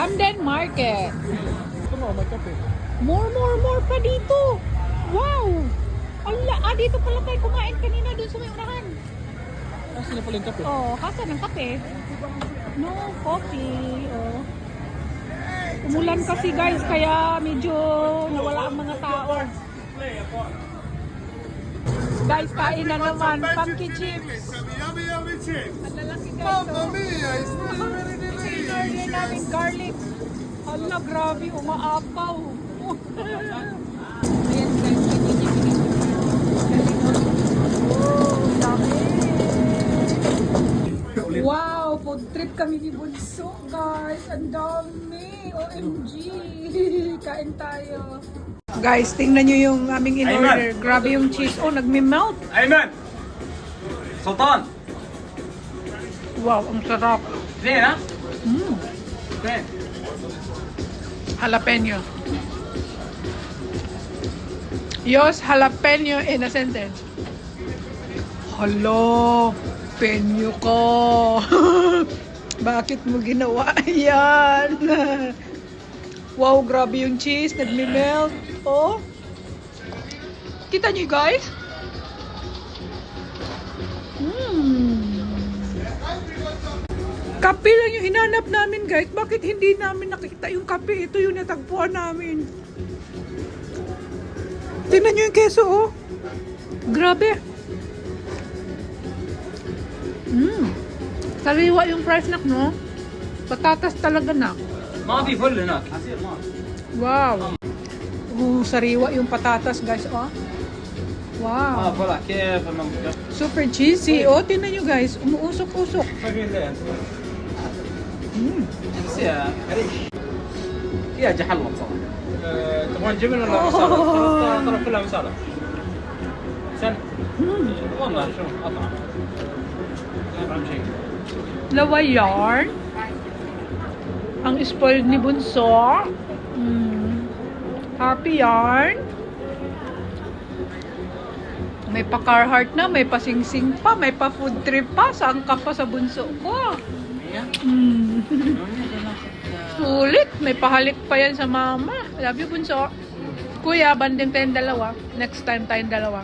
London Market. Ito mo, may kape. More pa dito. Wow! Ala, dito pala tayo kumain kanina doon sa may unahan. Kasi na pala yung kape. Oh, kasa ng kape. No coffee. Oh. Umulan kasi guys, kaya medyo nawala ang mga tao. Guys, kain na naman. Pumpkin chips. Yummy, yummy chips. Ang lalaki guys. Mamma Oh. mia, it's really, really Order namin delicious. garlic. Hala, grabe, umaapaw. Ayan guys, ganyan yung dami. Wow, food trip kami ni Bunso, guys. Ang dami. OMG. Kain tayo. Guys, tingnan nyo yung aming in-order. Grabe yung cheese. Oh, nagme-melt. Ayman! Sultan! Wow, ang sarap. Zin, ha? Mm. Zin. Jalapeno. Yos jalapeno in a sentence. Hello, penyo ko. Bakit mo ginawa yan? Wow, grabe yung cheese. Nagme-melt. Oh. Kita nyo guys? Kape lang yung hinanap namin guys. Bakit hindi namin nakita yung kape? Ito yung natagpuan namin. Tingnan nyo yung keso oh. Grabe. Sariwa yung fresh snack no? Patatas talaga na. ما في فل هناك عصير ما Wow. Sariwa yung patatas guys oh. Wow. فلا كيف المنطقة Super cheesy. Oh, tingnan nyo guys. Umuusok-usok. فقير ليه بس يا ريش فيها جحلوة بصراحة تبغون جبن ولا مسالة؟ ترى كلها مسالة سن والله شوف أطعم أطعم شيء Lawa yarn. Ang spoiled ni Bunso. Happy yarn. May pa Carhartt na, may pa Singsing pa, may pa food trip pa. Saan ka pa sa Bunso ko? Sulit. May pahalik pa yan sa mama. Love you, Bunso. Kuya, banding tayong dalawa. Next time tayong dalawa.